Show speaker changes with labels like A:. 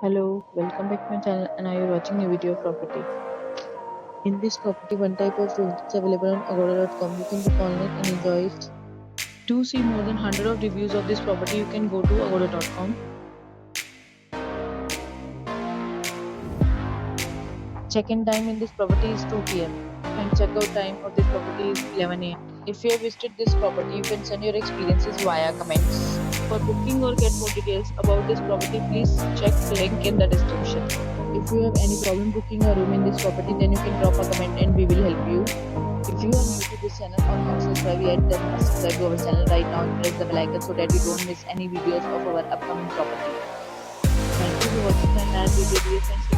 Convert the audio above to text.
A: Hello, welcome back to my channel and I are watching a video of property. In this property, one type of room is available on agoda.com. You can book online and enjoy it. To see more than 100 of reviews of this property, you can go to agoda.com. Check-in time in this property is 2 p.m. and check-out time of this property is 11 a.m. If you have visited this property, you can send your experiences via comments. For booking or get more details about this property, please check the link in the description. If you have any problem booking a room in this property, then you can drop a comment and we will help you. If you are new to this channel or not subscribed yet, then subscribe to our channel right now and press the bell icon so that you don't miss any videos of our upcoming property. Thank you for watching and have a good day, friends.